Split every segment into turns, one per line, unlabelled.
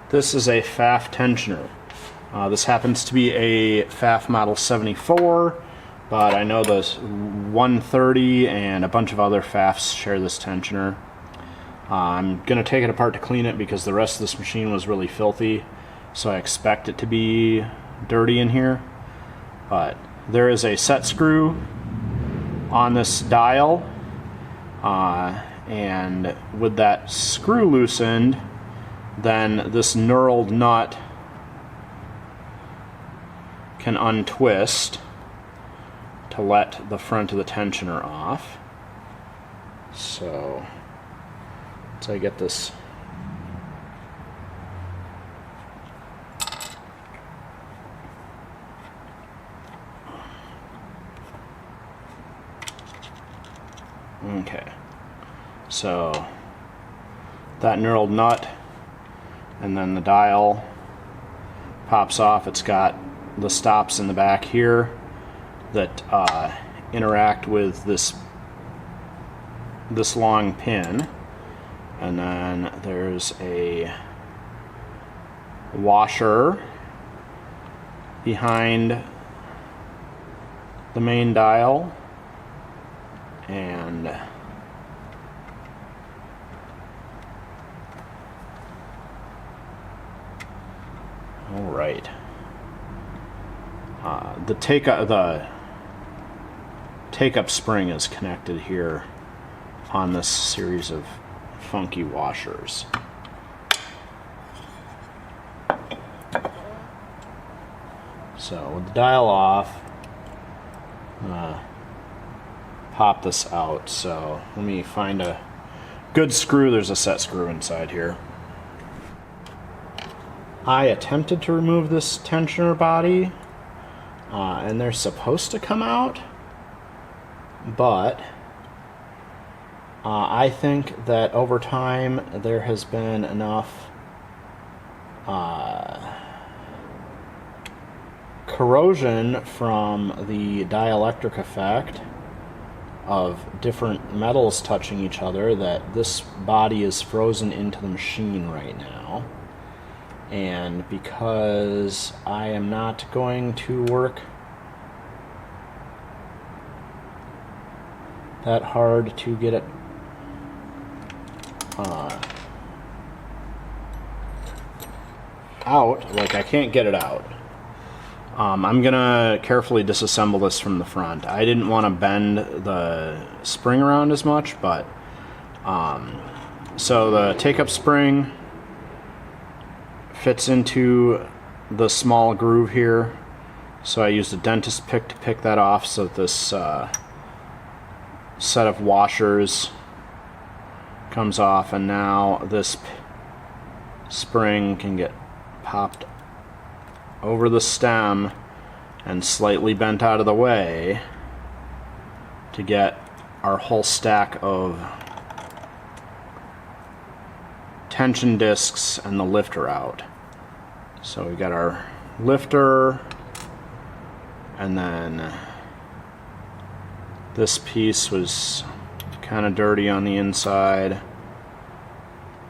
This is a Pfaff tensioner. This happens to be a Pfaff Model 74, but I know the 130 and a bunch of other Pfaffs share this tensioner. I'm going to take it apart to clean it because the rest of this machine was really filthy, so I expect it to be dirty in here. But there is a set screw on this dial, and with that screw loosened, then this knurled nut can untwist to let the front of the tensioner off. So once I get this okay, so that knurled nut and then the dial pops off. It's got the stops in the back here that interact with this long pin, and then there's a washer behind the main dial, and all right. The take-up spring is connected here on this series of funky washers. So with the dial off, pop this out. So let me find a good screw. There's a set screw inside here. I attempted to remove this tensioner body, and they're supposed to come out, but I think that over time there has been enough corrosion from the dielectric effect of different metals touching each other that this body is frozen into the machine right now. And because I am not going to work that hard to get it out, like I can't get it out, I'm gonna carefully disassemble this from the front. I didn't want to bend the spring around as much, but so the take-up spring fits into the small groove here, so I used a dentist pick to pick that off so that this set of washers comes off, and now this spring can get popped over the stem and slightly bent out of the way to get our whole stack of tension discs and the lifter out. So we got our lifter, and then this piece was kind of dirty on the inside,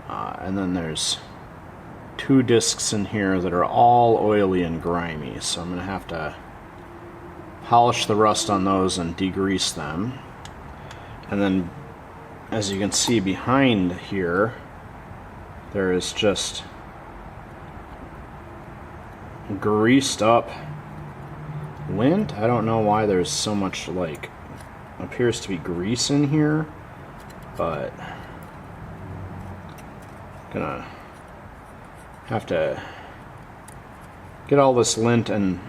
and then there's two discs in here that are all oily and grimy, so I'm gonna have to polish the rust on those and degrease them. And then, as you can see behind here, there is just greased up lint. I don't know why there's so much, like, appears to be grease in here, but gonna have to get all this lint and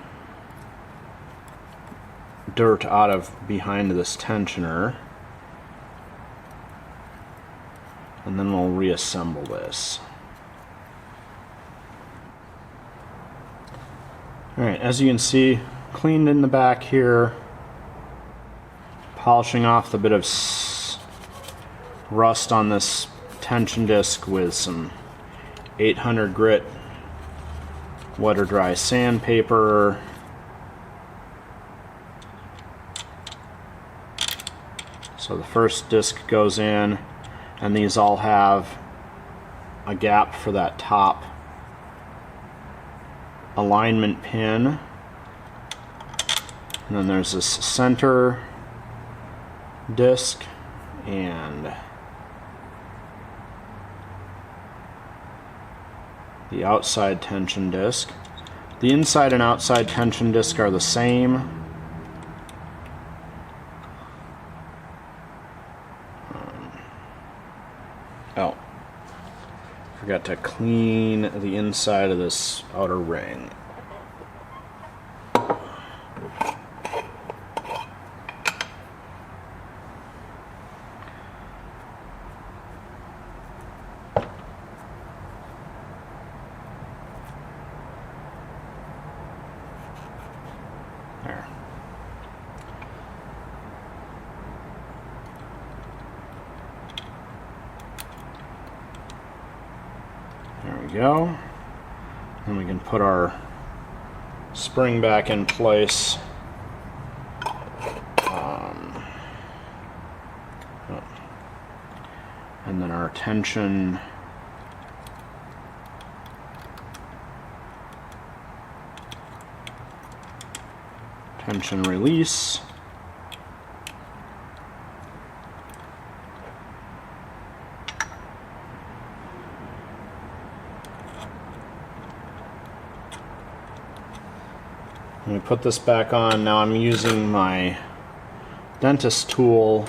dirt out of behind this tensioner, and then we'll reassemble this. Alright, as you can see, cleaned in the back here, polishing off the bit of rust on this tension disc with some 800 grit wet or dry sandpaper. So the first disc goes in, and these all have a gap for that top alignment pin, and then there's this center disc and the outside tension disc. The inside and outside tension disc are the same. Oh, forgot to clean the inside of this outer ring. There. There we go. And we can put our spring back in place. And then our tension release. Let me put this back on. Now I'm using my dentist tool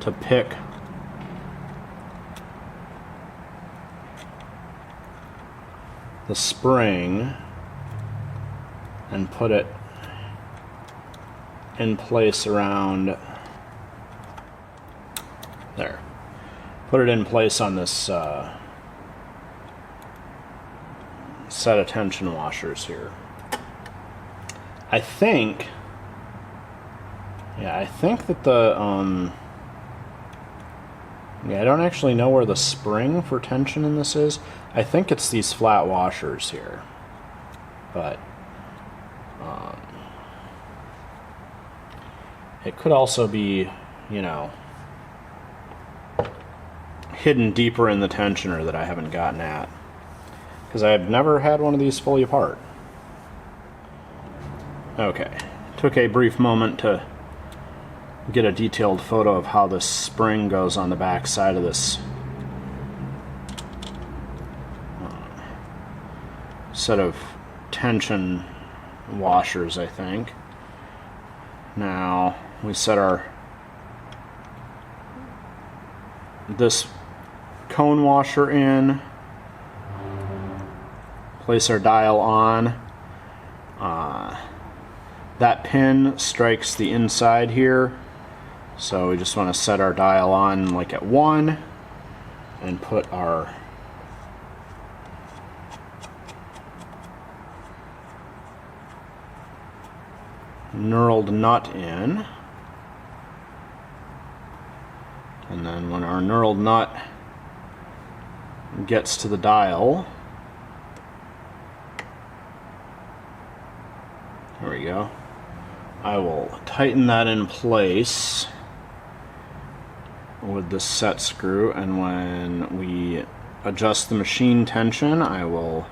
to pick the spring and put it in place around there. Put it in place on this set of tension washers here. I think that the I don't actually know where the spring for tension in this is. I think it's these flat washers here, but it could also be, you know, hidden deeper in the tensioner that I haven't gotten at, because I've never had one of these fully apart. Okay, took a brief moment to get a detailed photo of how this spring goes on the back side of this set of tension washers, I think. Now we set this cone washer in, place our dial on. That pin strikes the inside here, so we just want to set our dial on like at 1 and put our knurled nut in. And then when our knurled nut gets to the dial, there we go, I will tighten that in place with the set screw, and when we adjust the machine tension, I will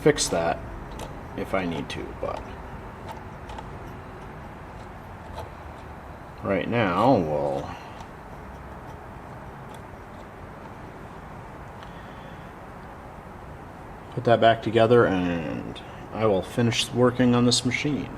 fix that if I need to, but right now we'll put that back together and I will finish working on this machine.